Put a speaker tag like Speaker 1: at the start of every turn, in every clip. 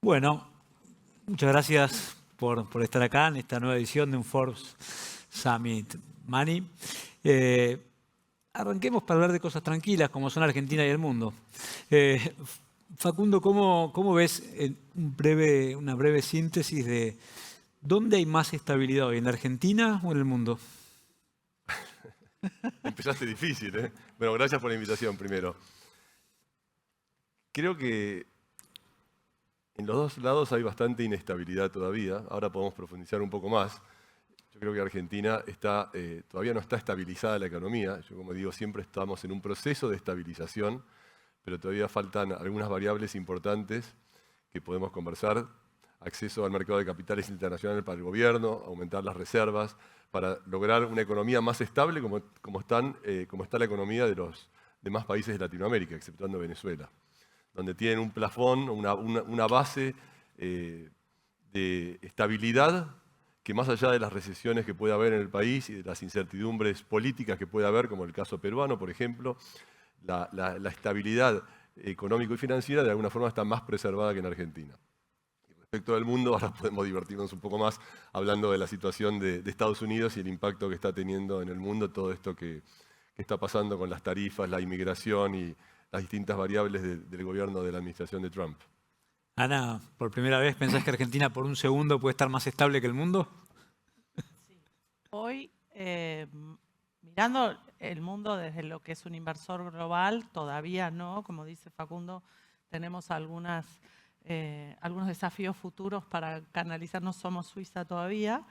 Speaker 1: Bueno, muchas gracias por estar acá en esta nueva edición de un Forbes Summit Money. Arranquemos para hablar de cosas tranquilas como son Argentina y el mundo. Facundo, ¿cómo ves una breve síntesis de dónde hay más estabilidad hoy, en la Argentina o en el mundo?
Speaker 2: Empezaste difícil, ¿eh? Bueno, gracias por la invitación primero. Creo que en los dos lados hay bastante inestabilidad todavía. Ahora podemos profundizar un poco más. Yo creo que Argentina todavía no está estabilizada la economía. Yo, como digo, siempre estamos en un proceso de estabilización, pero todavía faltan algunas variables importantes que podemos conversar. Acceso al mercado de capitales internacionales para el gobierno, aumentar las reservas, para lograr una economía más estable como está la economía de los demás países de Latinoamérica, exceptuando Venezuela, donde tienen un plafón, una base de estabilidad que, más allá de las recesiones que pueda haber en el país y de las incertidumbres políticas que pueda haber, como el caso peruano, por ejemplo, la estabilidad económica y financiera de alguna forma está más preservada que en Argentina. Respecto del mundo, ahora podemos divertirnos un poco más hablando de la situación de Estados Unidos y el impacto que está teniendo en el mundo todo esto que está pasando con las tarifas, la inmigración y las distintas variables del gobierno de la administración de Trump.
Speaker 1: Ana, ¿por primera vez pensás que Argentina por un segundo puede estar más estable que el mundo?
Speaker 3: Sí. Hoy, mirando el mundo desde lo que es un inversor global, todavía no, como dice Facundo, tenemos algunos desafíos futuros para canalizar, no somos Suiza todavía,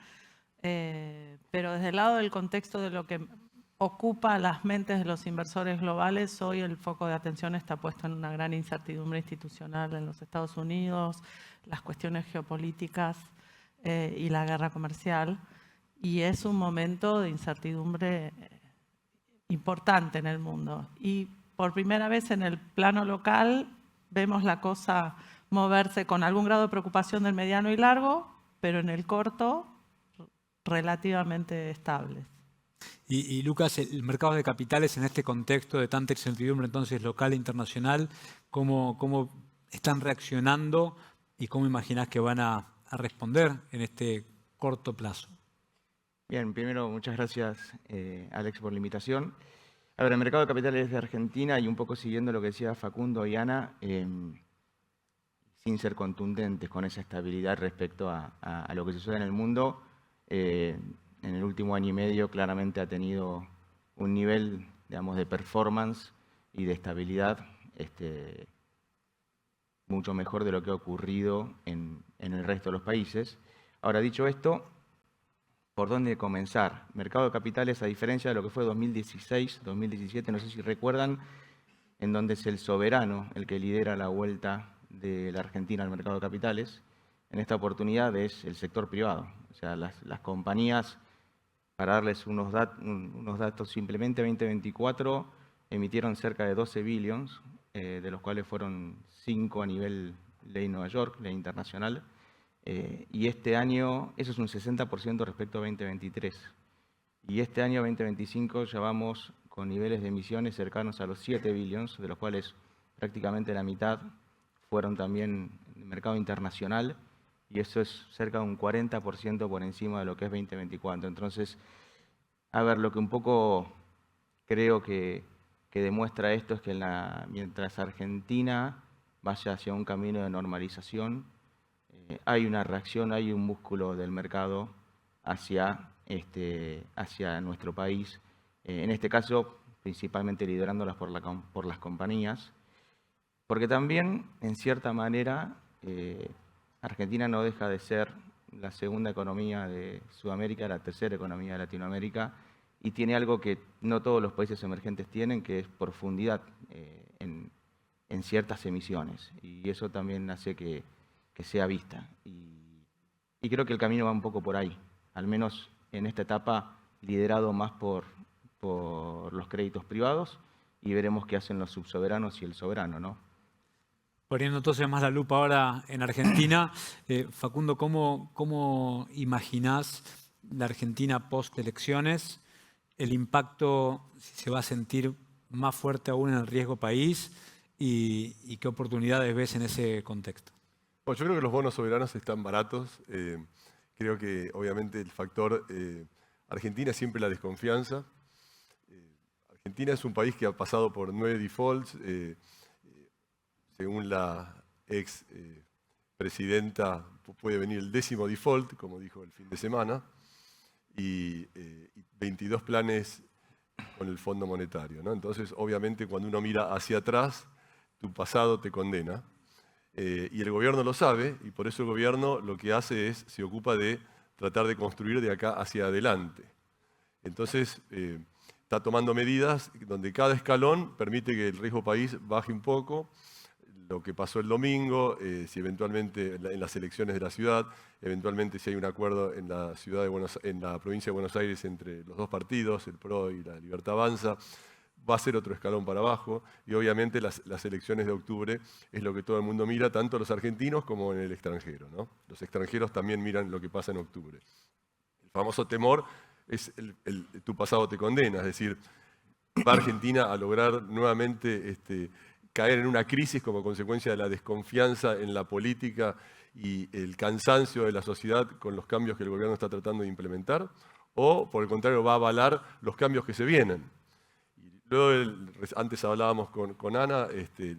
Speaker 3: pero desde el lado del contexto de lo que ocupa las mentes de los inversores globales, hoy el foco de atención está puesto en una gran incertidumbre institucional en los Estados Unidos, las cuestiones geopolíticas y la guerra comercial. Y es un momento de incertidumbre importante en el mundo. Y por primera vez en el plano local vemos la cosa moverse con algún grado de preocupación del mediano y largo, pero en el corto relativamente estables.
Speaker 1: Y Lucas, el mercado de capitales en este contexto de tanta incertidumbre entonces local e internacional, ¿cómo están reaccionando y cómo imaginás que van a responder en este corto plazo?
Speaker 4: Bien, primero muchas gracias Alex por la invitación. A ver, el mercado de capitales de Argentina, y un poco siguiendo lo que decía Facundo y Ana, sin ser contundentes con esa estabilidad respecto a lo que sucede en el mundo, en el último año y medio claramente ha tenido un nivel, digamos, de performance y de estabilidad mucho mejor de lo que ha ocurrido en el resto de los países. Ahora, dicho esto, ¿por dónde comenzar? Mercado de capitales, a diferencia de lo que fue 2016, 2017, no sé si recuerdan, en donde es el soberano el que lidera la vuelta de la Argentina al mercado de capitales. En esta oportunidad es el sector privado. O sea, las compañías, para darles unos datos simplemente, 2024 emitieron cerca de 12 billions, de los cuales fueron 5 a nivel ley Nueva York, ley internacional. Y este año, eso es un 60% respecto a 2023. Y este año 2025 ya vamos con niveles de emisiones cercanos a los 7 billions, de los cuales prácticamente la mitad fueron también en el mercado internacional, y eso es cerca de un 40% por encima de lo que es 2024. Entonces, a ver, lo que un poco creo que demuestra esto es que mientras Argentina vaya hacia un camino de normalización, hay una reacción, hay un músculo del mercado hacia nuestro país, en este caso principalmente liderándolas por las compañías, porque también, en cierta manera, Argentina no deja de ser la segunda economía de Sudamérica, la tercera economía de Latinoamérica, y tiene algo que no todos los países emergentes tienen, que es profundidad en ciertas emisiones, y eso también hace que sea vista. Y creo que el camino va un poco por ahí, al menos en esta etapa liderado más por los créditos privados, y veremos qué hacen los subsoberanos y el soberano, ¿no?
Speaker 1: Poniendo entonces más la lupa ahora en Argentina, Facundo, ¿cómo imaginás la Argentina post-elecciones? ¿El impacto se va a sentir más fuerte aún en el riesgo país? ¿Y qué oportunidades ves en ese contexto?
Speaker 2: Bueno, yo creo que los bonos soberanos están baratos. Creo que obviamente el factor Argentina es siempre la desconfianza. Argentina es un país que ha pasado por 9 defaults. Según la ex presidenta, puede venir el 10º default, como dijo el fin de semana, y 22 planes con el Fondo Monetario, ¿no? Entonces, obviamente, cuando uno mira hacia atrás, tu pasado te condena. Y el gobierno lo sabe, y por eso el gobierno lo que hace es, se ocupa de tratar de construir de acá hacia adelante. Entonces, está tomando medidas donde cada escalón permite que el riesgo país baje un poco. Lo que pasó el domingo, si eventualmente en las elecciones de la ciudad, eventualmente si hay un acuerdo en la provincia de Buenos Aires entre los dos partidos, el PRO y la Libertad Avanza, va a ser otro escalón para abajo, y obviamente las elecciones de octubre es lo que todo el mundo mira, tanto los argentinos como en el extranjero, ¿no? Los extranjeros también miran lo que pasa en octubre. El famoso temor es tu pasado te condena, es decir, va Argentina a lograr nuevamente caer en una crisis como consecuencia de la desconfianza en la política y el cansancio de la sociedad con los cambios que el gobierno está tratando de implementar, o por el contrario va a avalar los cambios que se vienen. Luego, antes hablábamos con Ana,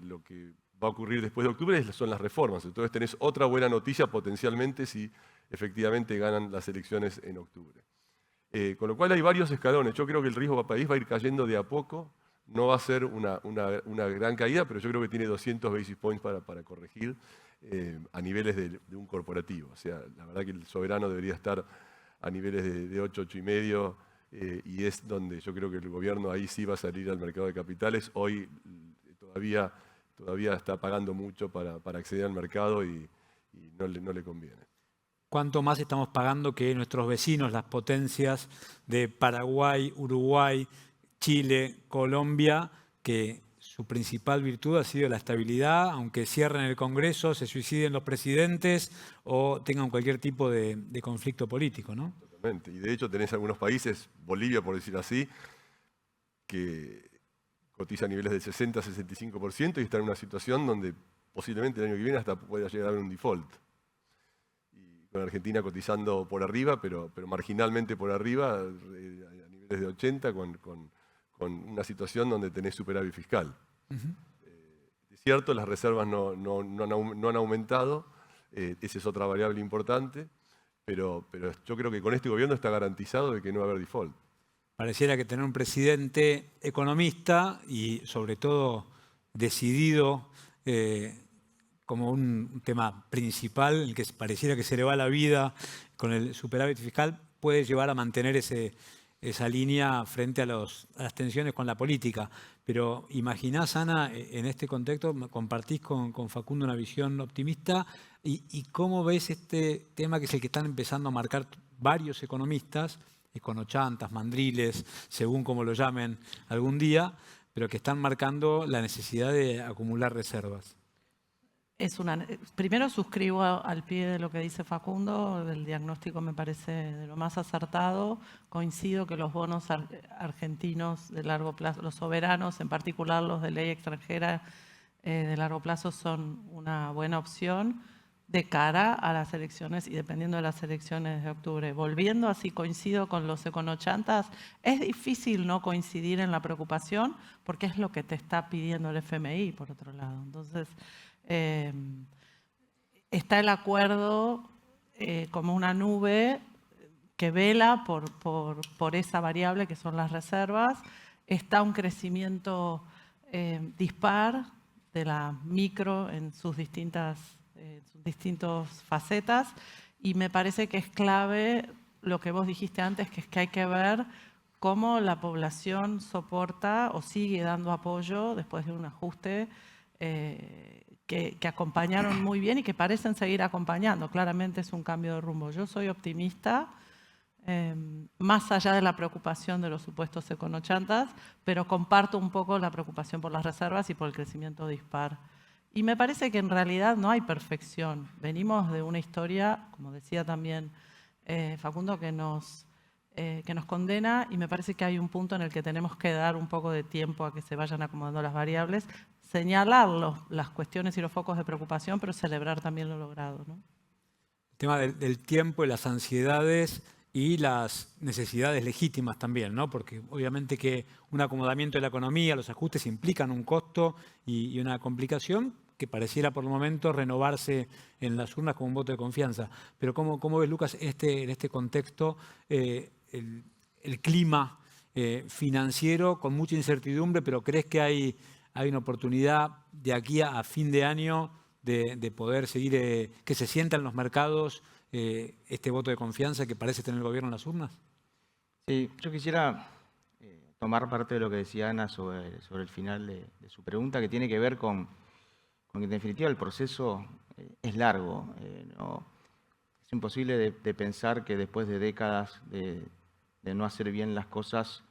Speaker 2: lo que va a ocurrir después de octubre son las reformas. Entonces tenés otra buena noticia potencialmente si efectivamente ganan las elecciones en octubre. Con lo cual hay varios escalones. Yo creo que el riesgo para el país va a ir cayendo de a poco. No va a ser una gran caída, pero yo creo que tiene 200 basis points para corregir a niveles de un corporativo. O sea, la verdad que el soberano debería estar a niveles de 8, 8,5, y es donde yo creo que el gobierno ahí sí va a salir al mercado de capitales. Hoy todavía está pagando mucho para acceder al mercado y no le conviene.
Speaker 1: ¿Cuánto más estamos pagando que nuestros vecinos, las potencias de Paraguay, Uruguay, Chile, Colombia, que su principal virtud ha sido la estabilidad, aunque cierren el Congreso, se suiciden los presidentes o tengan cualquier tipo de conflicto político, ¿no?
Speaker 2: Totalmente. Y de hecho tenés algunos países, Bolivia por decir así, que cotiza a niveles del 60-65% y está en una situación donde posiblemente el año que viene hasta pueda llegar a haber un default. Y con Argentina cotizando por arriba, pero marginalmente por arriba, a niveles de 80, con una situación donde tenés superávit fiscal. Es cierto, las reservas no han aumentado, esa es otra variable importante, pero yo creo que con este gobierno está garantizado de que no va a haber default.
Speaker 1: Pareciera que tener un presidente economista y sobre todo decidido como un tema principal, en el que pareciera que se le va la vida con el superávit fiscal, puede llevar a mantener esa línea frente a las tensiones con la política. Pero imaginás, Ana, en este contexto, compartís con Facundo una visión optimista, y cómo ves este tema que es el que están empezando a marcar varios economistas, econochantas, mandriles, según como lo llamen algún día, pero que están marcando la necesidad de acumular reservas.
Speaker 3: Primero suscribo al pie de lo que dice Facundo, el diagnóstico me parece de lo más acertado. Coincido que los bonos argentinos de largo plazo, los soberanos, en particular los de ley extranjera de largo plazo, son una buena opción de cara a las elecciones y dependiendo de las elecciones de octubre. Volviendo, así coincido con los econochantas, es difícil no coincidir en la preocupación porque es lo que te está pidiendo el FMI, por otro lado. Entonces, está el acuerdo como una nube que vela por esa variable que son las reservas. Está un crecimiento dispar de la micro en sus distintas facetas, y me parece que es clave lo que vos dijiste antes, que es que hay que ver cómo la población soporta o sigue dando apoyo después de un ajuste que acompañaron muy bien y que parecen seguir acompañando. Claramente es un cambio de rumbo. Yo soy optimista, más allá de la preocupación de los supuestos econochantas, pero comparto un poco la preocupación por las reservas y por el crecimiento dispar. Y me parece que en realidad no hay perfección. Venimos de una historia, como decía también Facundo, que nos que nos condena, y me parece que hay un punto en el que tenemos que dar un poco de tiempo a que se vayan acomodando las variables, señalar las cuestiones y los focos de preocupación, pero celebrar también lo logrado, ¿no?
Speaker 1: El tema del tiempo y las ansiedades y las necesidades legítimas también, ¿no? Porque obviamente que un acomodamiento de la economía, los ajustes implican un costo y una complicación que pareciera por el momento renovarse en las urnas con un voto de confianza. Pero ¿cómo ves, Lucas, en este contexto el clima financiero con mucha incertidumbre, pero crees que hay una oportunidad de aquí a fin de año de poder seguir, que se sienta en los mercados este voto de confianza que parece tener el gobierno en las urnas?
Speaker 4: Sí, yo quisiera tomar parte de lo que decía Ana sobre el final de su pregunta, que tiene que ver con que en definitiva el proceso es largo. Es imposible de pensar que después de décadas de no hacer bien las cosas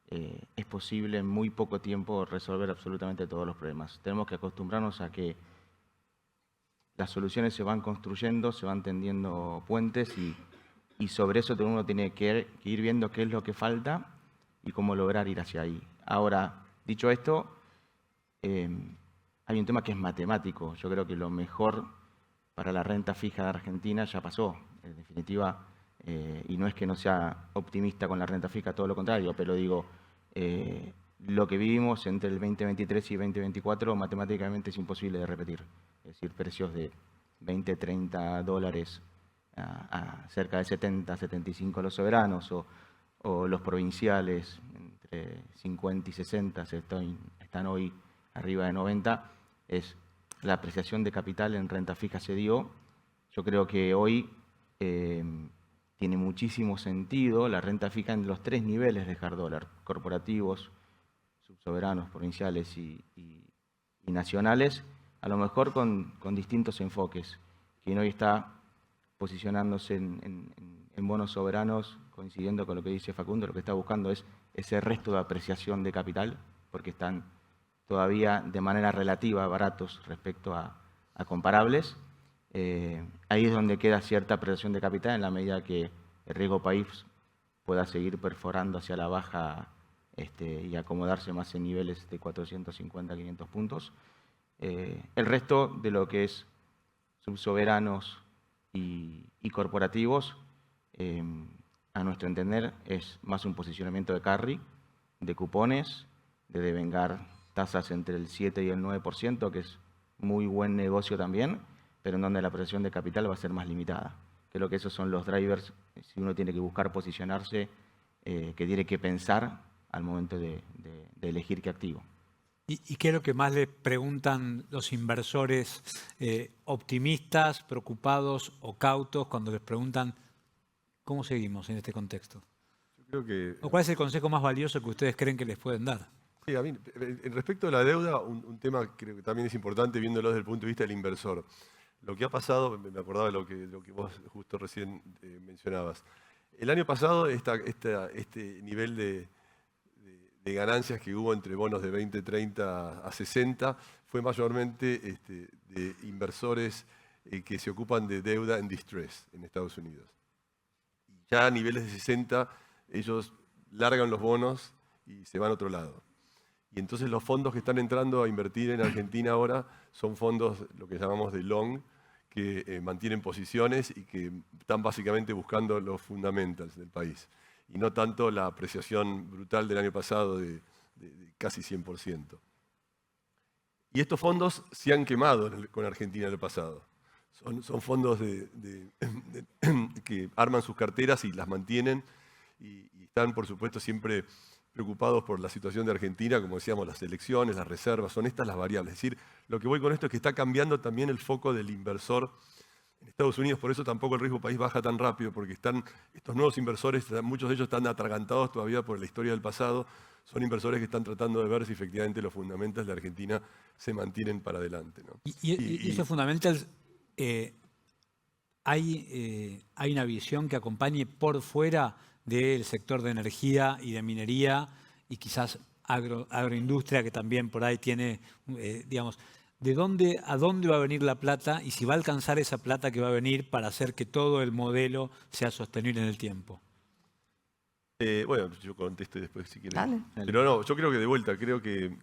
Speaker 4: es posible en muy poco tiempo resolver absolutamente todos los problemas. Tenemos que acostumbrarnos a que las soluciones se van construyendo, se van tendiendo puentes y sobre eso uno tiene que ir viendo qué es lo que falta y cómo lograr ir hacia ahí. Ahora, dicho esto, hay un tema que es matemático. Yo creo que lo mejor para la renta fija de Argentina ya pasó, en definitiva, y no es que no sea optimista con la renta fija, todo lo contrario, pero digo, lo que vivimos entre el 2023 y 2024 matemáticamente es imposible de repetir. Es decir, precios de 20, 30 dólares a cerca de 70, 75 los soberanos o los provinciales entre 50 y 60 están hoy arriba de 90. La apreciación de capital en renta fija se dio. Yo creo que hoy tiene muchísimo sentido la renta fija en los tres niveles de hard dólar, corporativos, subsoberanos, provinciales y nacionales, a lo mejor con distintos enfoques. Quien hoy está posicionándose en bonos soberanos, coincidiendo con lo que dice Facundo, lo que está buscando es ese resto de apreciación de capital, porque están todavía de manera relativa baratos respecto a comparables. Ahí es donde queda cierta apreciación de capital en la medida que el riesgo país pueda seguir perforando hacia la baja y acomodarse más en niveles de 450, 500 puntos. El resto de lo que es subsoberanos y corporativos, a nuestro entender, es más un posicionamiento de carry, de cupones, de devengar tasas entre el 7 y el 9%, que es muy buen negocio también, pero en donde la apreciación de capital va a ser más limitada. Creo que esos son los drivers, si uno tiene que buscar posicionarse, que tiene que pensar al momento de elegir qué activo.
Speaker 1: ¿Y qué es lo que más le preguntan los inversores optimistas, preocupados o cautos cuando les preguntan cómo seguimos en este contexto?
Speaker 2: Yo creo que,
Speaker 1: ¿O cuál es el consejo más valioso que ustedes creen que les pueden dar?
Speaker 2: sí, a mí, respecto a la deuda, un tema creo que también es importante viéndolo desde el punto de vista del inversor. Lo que ha pasado, me acordaba de lo que vos justo recién mencionabas. El año pasado este nivel de ganancias que hubo entre bonos de 20, 30 a 60 fue mayormente de inversores que se ocupan de deuda en distress en Estados Unidos. Ya a niveles de 60 ellos largan los bonos y se van a otro lado. Y entonces los fondos que están entrando a invertir en Argentina ahora son fondos, lo que llamamos de long, que mantienen posiciones y que están básicamente buscando los fundamentals del país. Y no tanto la apreciación brutal del año pasado de casi 100%. Y estos fondos se han quemado con Argentina en el pasado. Son fondos que arman sus carteras y las mantienen y están, por supuesto, siempre preocupados por la situación de Argentina, como decíamos, las elecciones, las reservas, son estas las variables. Es decir, lo que voy con esto es que está cambiando también el foco del inversor en Estados Unidos, por eso tampoco el riesgo país baja tan rápido, porque están estos nuevos inversores, muchos de ellos están atragantados todavía por la historia del pasado, son inversores que están tratando de ver si efectivamente los fundamentals de Argentina se mantienen para adelante, ¿no?
Speaker 1: Y esos fundamentals, hay una visión que acompañe por fuera del sector de energía y de minería y quizás agroindustria, que también por ahí tiene, digamos, ¿a dónde va a venir la plata y si va a alcanzar esa plata que va a venir para hacer que todo el modelo sea sostenible en el tiempo?
Speaker 2: Bueno, yo contesto y después si quieren.
Speaker 3: Dale.
Speaker 2: Pero no, yo creo que de vuelta, creo que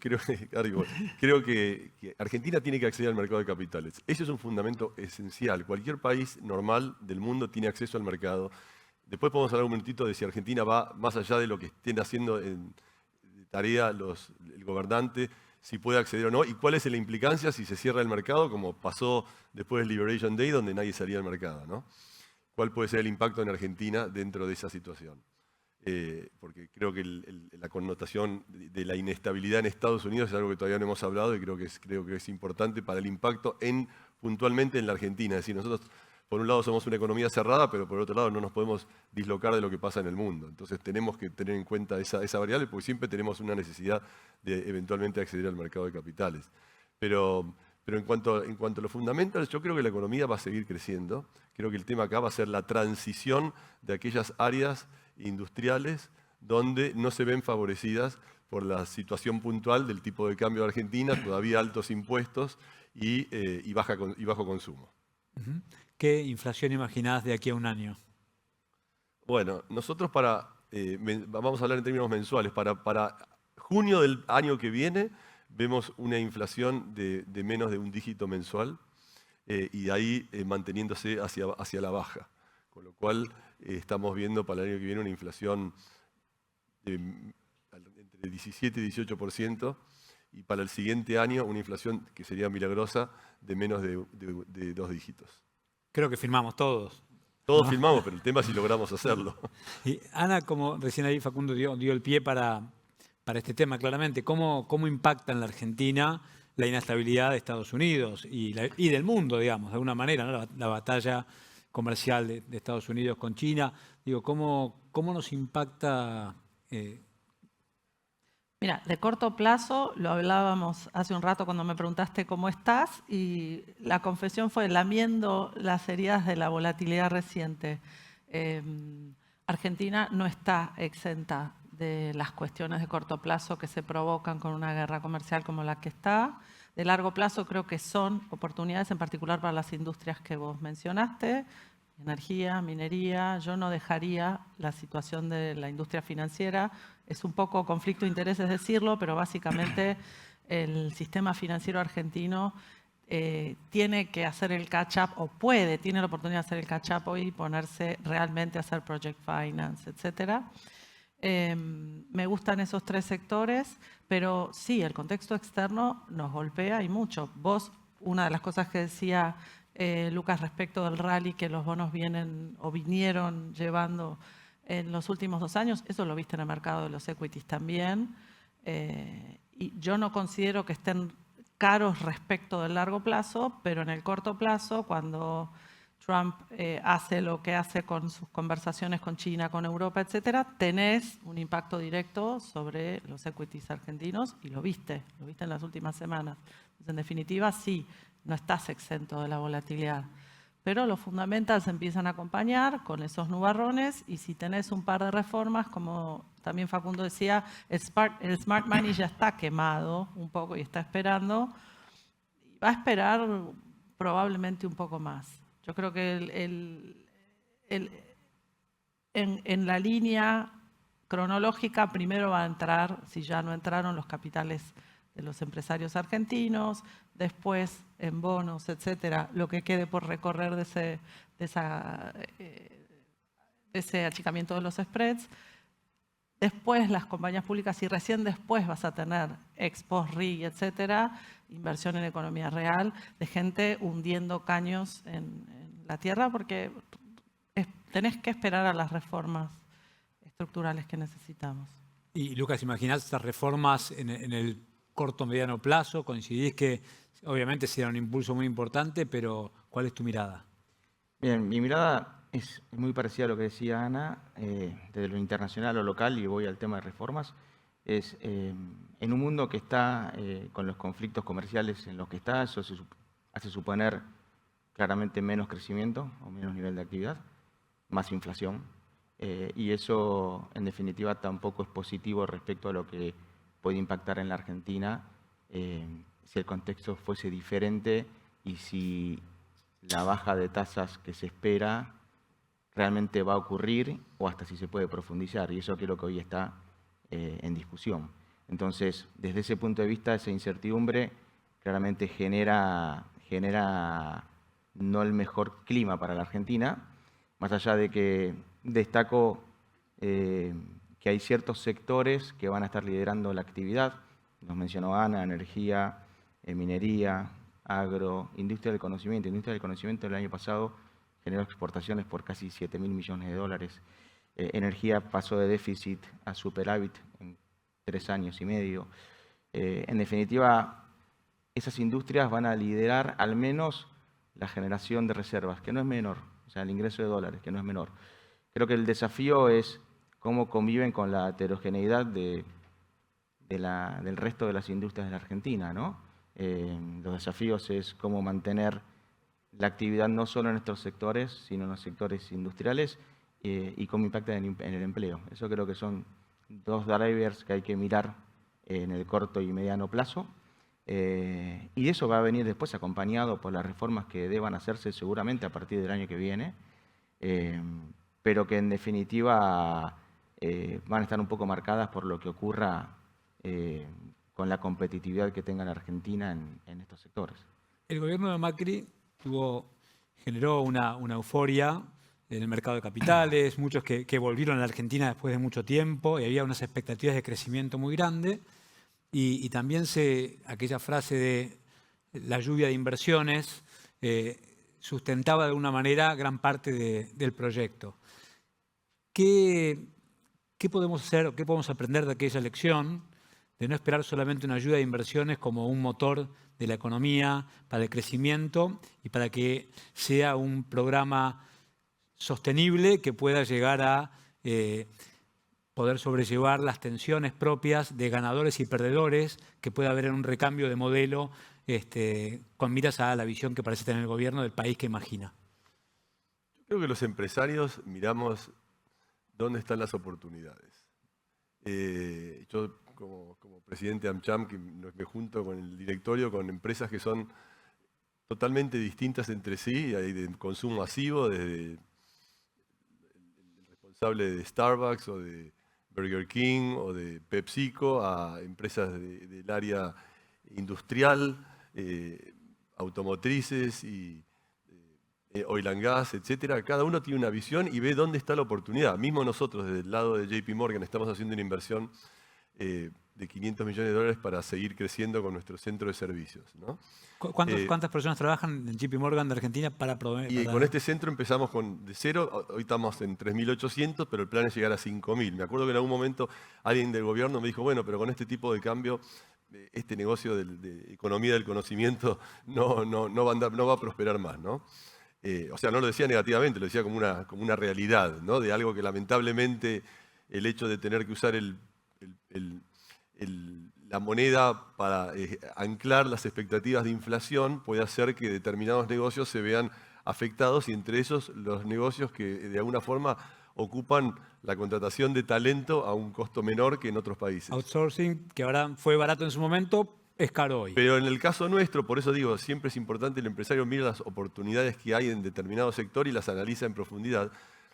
Speaker 2: Argentina tiene que acceder al mercado de capitales. Ese es un fundamento esencial. Cualquier país normal del mundo tiene acceso al mercado. Después podemos hablar un momentito de si Argentina va más allá de lo que estén haciendo en tarea el gobernante, si puede acceder o no, y cuál es la implicancia si se cierra el mercado, como pasó después del Liberation Day, donde nadie salía al mercado, ¿no? ¿Cuál puede ser el impacto en Argentina dentro de esa situación? Porque creo que la connotación de la inestabilidad en Estados Unidos es algo que todavía no hemos hablado y creo que es importante para el impacto puntualmente en la Argentina. Es decir, nosotros por un lado somos una economía cerrada, pero por otro lado no nos podemos dislocar de lo que pasa en el mundo. Entonces tenemos que tener en cuenta esa variable porque siempre tenemos una necesidad de eventualmente acceder al mercado de capitales. Pero en cuanto a los fundamentals, yo creo que la economía va a seguir creciendo. Creo que el tema acá va a ser la transición de aquellas áreas industriales donde no se ven favorecidas por la situación puntual del tipo de cambio de Argentina, todavía altos impuestos y bajo consumo.
Speaker 1: ¿Qué inflación imaginás de aquí a un año?
Speaker 2: Bueno, nosotros vamos a hablar en términos mensuales, para junio del año que viene vemos una inflación de menos de un dígito mensual y de ahí manteniéndose hacia la baja. Con lo cual estamos viendo para el año que viene una inflación entre 17 y 18% y para el siguiente año una inflación que sería milagrosa de menos de 2 dígitos.
Speaker 1: Creo que firmamos todos.
Speaker 2: Todos firmamos, pero el tema es si logramos hacerlo.
Speaker 1: Y Ana, como recién ahí Facundo dio el pie para este tema claramente, ¿cómo impacta en la Argentina la inestabilidad de Estados Unidos y del mundo, digamos, de alguna manera, ¿no? La batalla comercial de Estados Unidos con China? Digo, ¿cómo nos impacta?
Speaker 3: Mira, de corto plazo, lo hablábamos hace un rato cuando me preguntaste cómo estás, y la confesión fue lamiendo las heridas de la volatilidad reciente. Argentina no está exenta de las cuestiones de corto plazo que se provocan con una guerra comercial como la que está. De largo plazo creo que son oportunidades, en particular para las industrias que vos mencionaste, energía, minería. Yo no dejaría la situación de la industria financiera. Es un poco conflicto de intereses decirlo, pero básicamente el sistema financiero argentino tiene que hacer el catch-up, o tiene la oportunidad de hacer el catch-up hoy y ponerse realmente a hacer project finance, etc. Me gustan esos 3 sectores, pero sí, el contexto externo nos golpea y mucho. Vos, una de las cosas que decía Lucas respecto del rally que los bonos vinieron llevando en los últimos 2 años, eso lo viste en el mercado de los equities también. Y yo no considero que estén caros respecto del largo plazo, pero en el corto plazo, cuando Trump hace lo que hace con sus conversaciones con China, con Europa, etcétera, tenés un impacto directo sobre los equities argentinos y lo viste en las últimas semanas. Entonces, en definitiva, sí, no estás exento de la volatilidad. Pero los fundamentals empiezan a acompañar con esos nubarrones y si tenés un par de reformas, como también Facundo decía, el smart money ya está quemado un poco y está esperando. Va a esperar probablemente un poco más. Yo creo que en la línea cronológica primero va a entrar, si ya no entraron, los capitales de los empresarios argentinos, después en bonos, etcétera, lo que quede por recorrer de ese achicamiento de los spreads. Después las compañías públicas y recién después vas a tener Expo, RI, etcétera, inversión en economía real, de gente hundiendo caños en la tierra porque tenés que esperar a las reformas estructurales que necesitamos.
Speaker 1: Y Lucas, ¿imaginás estas reformas en el corto o mediano plazo? ¿Coincidís que obviamente será un impulso muy importante, pero cuál es tu mirada?
Speaker 4: Bien, mi mirada es muy parecida a lo que decía Ana, desde lo internacional o local, y voy al tema de reformas. Es en un mundo que está con los conflictos comerciales en los que está, eso hace suponer claramente menos crecimiento o menos nivel de actividad, más inflación. Y eso, en definitiva, tampoco es positivo respecto a lo que puede impactar en la Argentina si el contexto fuese diferente y si la baja de tasas que se espera realmente va a ocurrir o hasta si se puede profundizar. Y eso creo que hoy está en discusión. Entonces, desde ese punto de vista, esa incertidumbre claramente genera no el mejor clima para la Argentina, más allá de que destaco que hay ciertos sectores que van a estar liderando la actividad. Nos mencionó Ana, energía, minería, agro, industria del conocimiento. Industria del conocimiento el año pasado generó exportaciones por casi 7.000 millones de dólares. Energía pasó de déficit a superávit en 3 años y medio. En definitiva, esas industrias van a liderar al menos la generación de reservas, que no es menor, o sea, el ingreso de dólares, que no es menor. Creo que el desafío es cómo conviven con la heterogeneidad del resto de las industrias de la Argentina, ¿no? Los desafíos es cómo mantener la actividad no solo en estos sectores, sino en los sectores industriales y cómo impacta en el empleo. Eso creo que son 2 drivers que hay que mirar en el corto y mediano plazo. Y eso va a venir después acompañado por las reformas que deban hacerse seguramente a partir del año que viene, pero que en definitiva van a estar un poco marcadas por lo que ocurra con la competitividad que tenga la Argentina en estos sectores.
Speaker 1: El gobierno de Macri generó una euforia en el mercado de capitales, muchos que volvieron a la Argentina después de mucho tiempo y había unas expectativas de crecimiento muy grandes. Y también aquella frase de la lluvia de inversiones sustentaba de alguna manera gran parte del proyecto. ¿Qué podemos hacer o qué podemos aprender de aquella lección de no esperar solamente una lluvia de inversiones como un motor de la economía para el crecimiento y para que sea un programa sostenible que pueda llegar a poder sobrellevar las tensiones propias de ganadores y perdedores que puede haber en un recambio de modelo con miras a la visión que parece tener el gobierno del país que imagina?
Speaker 2: Yo creo que los empresarios miramos dónde están las oportunidades. Yo como presidente de AmCham, que me junto con el directorio, con empresas que son totalmente distintas entre sí, hay de consumo masivo, desde el responsable de Starbucks o de Burger King o de PepsiCo a empresas del área industrial, automotrices y oil and gas, etcétera. Cada uno tiene una visión y ve dónde está la oportunidad. Mismo nosotros, desde el lado de JP Morgan, estamos haciendo una inversión de 500 millones de dólares para seguir creciendo con nuestro centro de servicios, ¿no?
Speaker 1: ¿Cuántas personas trabajan en JP Morgan de Argentina para proveer?
Speaker 2: Y con este centro empezamos de 0, hoy estamos en 3.800, pero el plan es llegar a 5.000. Me acuerdo que en algún momento alguien del gobierno me dijo, bueno, pero con este tipo de cambio, este negocio de economía del conocimiento no va a prosperar más, ¿no? O sea, no lo decía negativamente, lo decía como una realidad, ¿no? De algo que lamentablemente el hecho de tener que usar la moneda para anclar las expectativas de inflación puede hacer que determinados negocios se vean afectados y entre esos los negocios que de alguna forma ocupan la contratación de talento a un costo menor que en otros países.
Speaker 1: Outsourcing, que ahora fue barato en su momento, es caro hoy.
Speaker 2: Pero en el caso nuestro, por eso digo, siempre es importante el empresario mira las oportunidades que hay en determinado sector y las analiza en profundidad.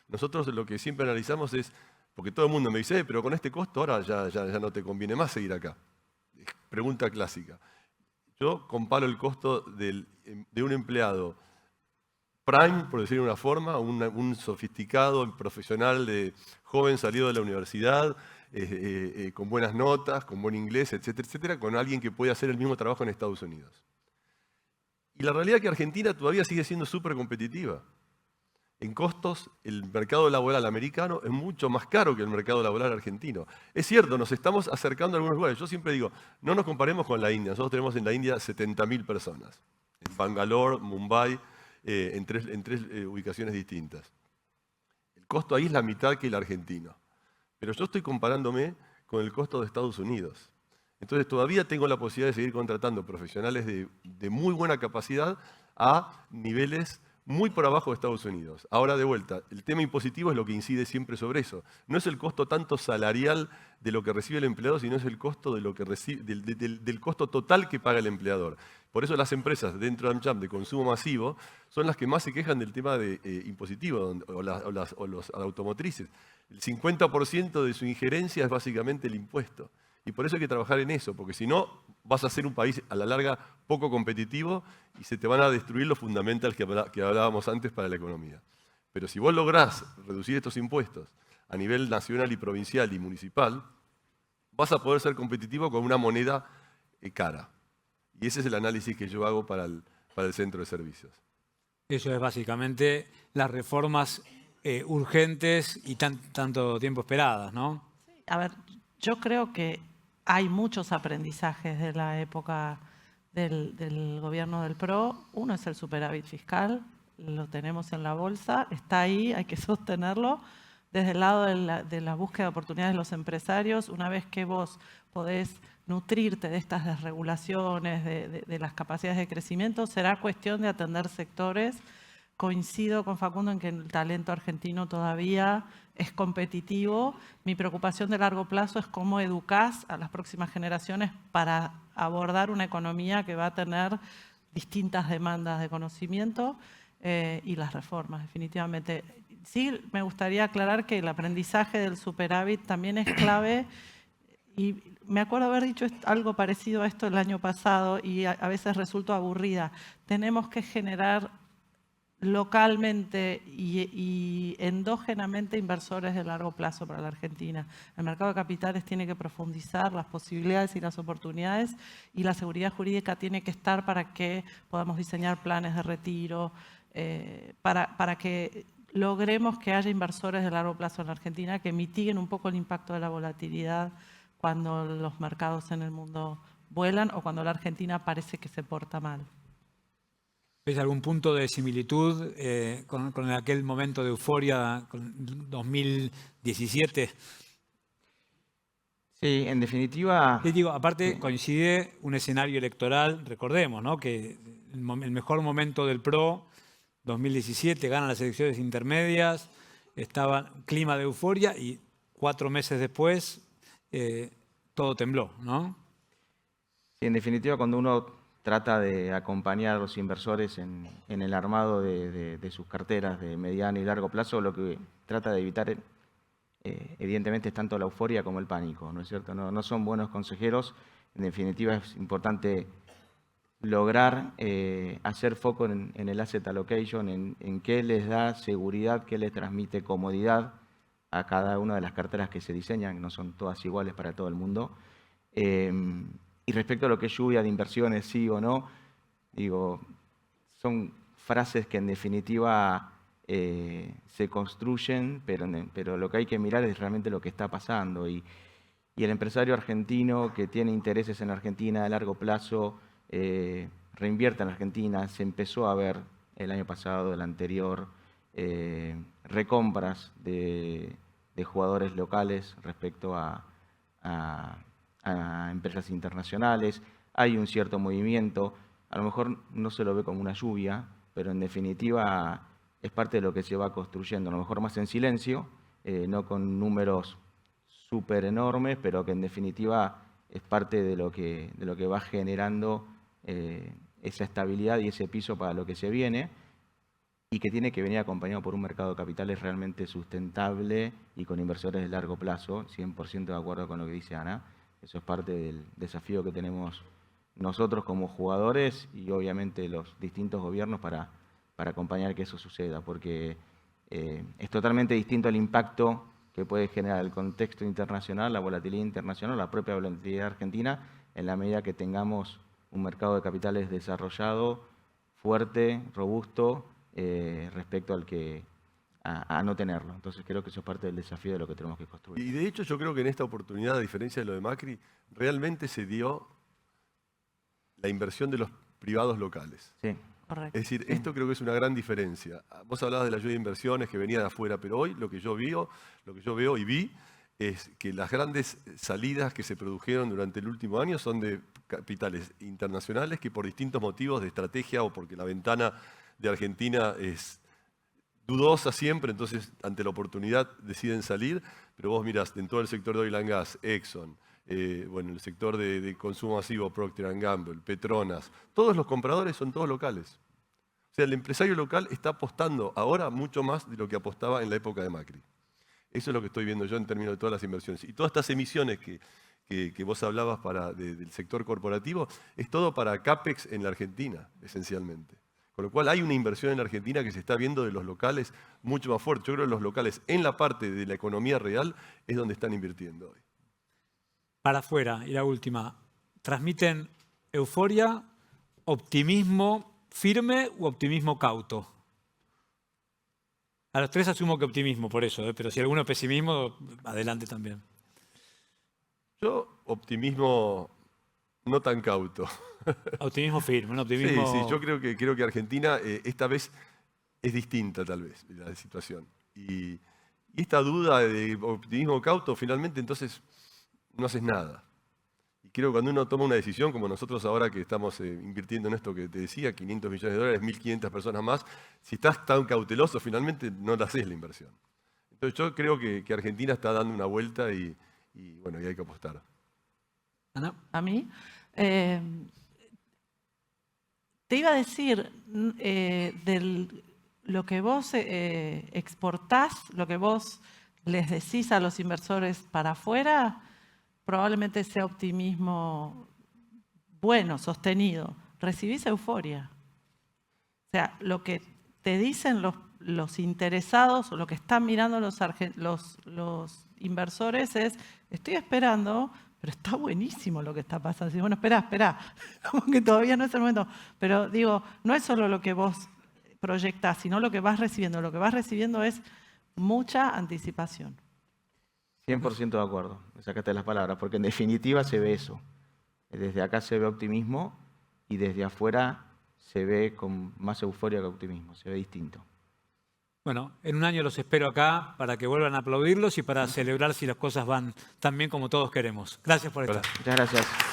Speaker 2: Nosotros lo que siempre analizamos es, porque todo el mundo me dice, pero con este costo ahora ya no te conviene más seguir acá. Pregunta clásica. Yo comparo el costo de un empleado prime, por decirlo de una forma, un sofisticado profesional joven salido de la universidad, con buenas notas, con buen inglés, etcétera, etcétera, con alguien que puede hacer el mismo trabajo en Estados Unidos. Y la realidad es que Argentina todavía sigue siendo súper competitiva. En costos, el mercado laboral americano es mucho más caro que el mercado laboral argentino. Es cierto, nos estamos acercando a algunos lugares. Yo siempre digo, no nos comparemos con la India. Nosotros tenemos en la India 70.000 personas. En Bangalore, Mumbai, en tres ubicaciones distintas. El costo ahí es la mitad que el argentino. Pero yo estoy comparándome con el costo de Estados Unidos. Entonces todavía tengo la posibilidad de seguir contratando profesionales de muy buena capacidad a niveles muy por abajo de Estados Unidos. Ahora, de vuelta, el tema impositivo es lo que incide siempre sobre eso. No es el costo tanto salarial de lo que recibe el empleado, sino es el costo de lo que recibe, del costo total que paga el empleador. Por eso las empresas dentro de AmCham de consumo masivo son las que más se quejan del tema de, impositivo, o los automotrices. El 50% de su injerencia es básicamente el impuesto. Y por eso hay que trabajar en eso, porque si no, vas a ser un país a la larga poco competitivo y se te van a destruir los fundamentals que hablábamos antes para la economía. Pero si vos lográs reducir estos impuestos a nivel nacional y provincial y municipal, vas a poder ser competitivo con una moneda cara. Y ese es el análisis que yo hago para el centro de servicios.
Speaker 1: Eso es básicamente las reformas urgentes y tanto tiempo esperadas, ¿no?
Speaker 3: A ver, yo creo que hay muchos aprendizajes de la época del gobierno del PRO. Uno es el superávit fiscal, lo tenemos en la bolsa, está ahí, hay que sostenerlo. Desde el lado de la búsqueda de oportunidades de los empresarios, una vez que vos podés nutrirte de estas desregulaciones, de las capacidades de crecimiento, será cuestión de atender sectores. Coincido con Facundo en que el talento argentino todavía es competitivo. Mi preocupación de largo plazo es cómo educás a las próximas generaciones para abordar una economía que va a tener distintas demandas de conocimiento y las reformas, definitivamente. Sí, me gustaría aclarar que el aprendizaje del superávit también es clave. Y me acuerdo haber dicho algo parecido a esto el año pasado y a veces resulto aburrida. Tenemos que generar localmente y endógenamente inversores de largo plazo para la Argentina. El mercado de capitales tiene que profundizar las posibilidades y las oportunidades y la seguridad jurídica tiene que estar para que podamos diseñar planes de retiro, para que logremos que haya inversores de largo plazo en la Argentina que mitiguen un poco el impacto de la volatilidad cuando los mercados en el mundo vuelan o cuando la Argentina parece que se porta mal.
Speaker 1: ¿Ves algún punto de similitud con aquel momento de euforia con 2017?
Speaker 4: Sí, en definitiva...
Speaker 1: Sí, digo, aparte coincide un escenario electoral, recordemos, ¿no? Que el mejor momento del PRO, 2017, ganan las elecciones intermedias, estaba clima de euforia y 4 meses después todo tembló, ¿no?
Speaker 4: Sí, en definitiva, cuando uno trata de acompañar a los inversores en el armado de sus carteras de mediano y largo plazo, lo que trata de evitar, evidentemente, es tanto la euforia como el pánico, ¿no es cierto? No son buenos consejeros. En definitiva, es importante lograr hacer foco en el asset allocation, en qué les da seguridad, qué les transmite comodidad a cada una de las carteras que se diseñan, no son todas iguales para todo el mundo. Y respecto a lo que es lluvia de inversiones, sí o no, digo, son frases que en definitiva se construyen, pero lo que hay que mirar es realmente lo que está pasando. Y el empresario argentino que tiene intereses en Argentina a largo plazo, reinvierte en Argentina. Se empezó a ver el año pasado, el anterior, recompras de jugadores locales respecto a empresas internacionales. Hay un cierto movimiento, a lo mejor no se lo ve como una lluvia, pero en definitiva es parte de lo que se va construyendo, a lo mejor más en silencio, no con números súper enormes, pero que en definitiva es parte de lo que va generando esa estabilidad y ese piso para lo que se viene, y que tiene que venir acompañado por un mercado de capitales realmente sustentable y con inversores de largo plazo, 100% de acuerdo con lo que dice Ana. Eso es parte del desafío que tenemos nosotros como jugadores y obviamente los distintos gobiernos para acompañar que eso suceda, porque es totalmente distinto el impacto que puede generar el contexto internacional, la volatilidad internacional, la propia volatilidad argentina, en la medida que tengamos un mercado de capitales desarrollado, fuerte, robusto, respecto al que a no tenerlo. Entonces creo que eso es parte del desafío de lo que tenemos que construir.
Speaker 2: Y de hecho yo creo que en esta oportunidad, a diferencia de lo de Macri, realmente se dio la inversión de los privados locales.
Speaker 4: Sí.
Speaker 3: Correcto.
Speaker 2: Es decir, esto creo que es una gran diferencia. Vos hablabas de la ayuda de inversiones que venía de afuera, pero hoy lo que yo veo y vi es que las grandes salidas que se produjeron durante el último año son de capitales internacionales que por distintos motivos de estrategia o porque la ventana de Argentina es dudosa siempre, entonces ante la oportunidad deciden salir, pero vos mirás en todo el sector de oil and gas, Exxon, bueno, el sector de consumo masivo, Procter & Gamble, Petronas, todos los compradores son todos locales. O sea, el empresario local está apostando ahora mucho más de lo que apostaba en la época de Macri. Eso es lo que estoy viendo yo en términos de todas las inversiones. Y todas estas emisiones que vos hablabas del sector corporativo, es todo para CAPEX en la Argentina, esencialmente. Con lo cual hay una inversión en la Argentina que se está viendo de los locales mucho más fuerte. Yo creo que los locales en la parte de la economía real es donde están invirtiendo hoy.
Speaker 1: Para afuera, y la última, ¿transmiten euforia, optimismo firme u optimismo cauto? A los tres asumo que optimismo por eso, pero si alguno pesimismo, adelante también.
Speaker 2: Yo, optimismo no tan cauto.
Speaker 1: Optimismo firme, un optimismo...
Speaker 2: Sí, yo creo que Argentina esta vez es distinta tal vez la situación. Y esta duda de optimismo cauto, finalmente entonces no haces nada. Y creo que cuando uno toma una decisión, como nosotros ahora que estamos invirtiendo en esto que te decía, 500 millones de dólares, 1.500 personas más, si estás tan cauteloso, finalmente no la haces la inversión. Entonces yo creo que Argentina está dando una vuelta y bueno, y hay que apostar.
Speaker 1: Ana.
Speaker 3: A mí. Te iba a decir, lo que vos exportás, lo que vos les decís a los inversores para afuera, probablemente sea optimismo bueno, sostenido. Recibís euforia. O sea, lo que te dicen los interesados o lo que están mirando los inversores es, estoy esperando, pero está buenísimo lo que está pasando. Bueno, espera, como que todavía no es el momento. Pero digo, no es solo lo que vos proyectás, sino lo que vas recibiendo. Lo que vas recibiendo es mucha anticipación.
Speaker 4: 100% de acuerdo, me sacaste las palabras, porque en definitiva se ve eso. Desde acá se ve optimismo y desde afuera se ve con más euforia que optimismo, se ve distinto.
Speaker 1: Bueno, en un año los espero acá para que vuelvan a aplaudirlos y para celebrar si las cosas van tan bien como todos queremos. Gracias por estar.
Speaker 4: Muchas gracias.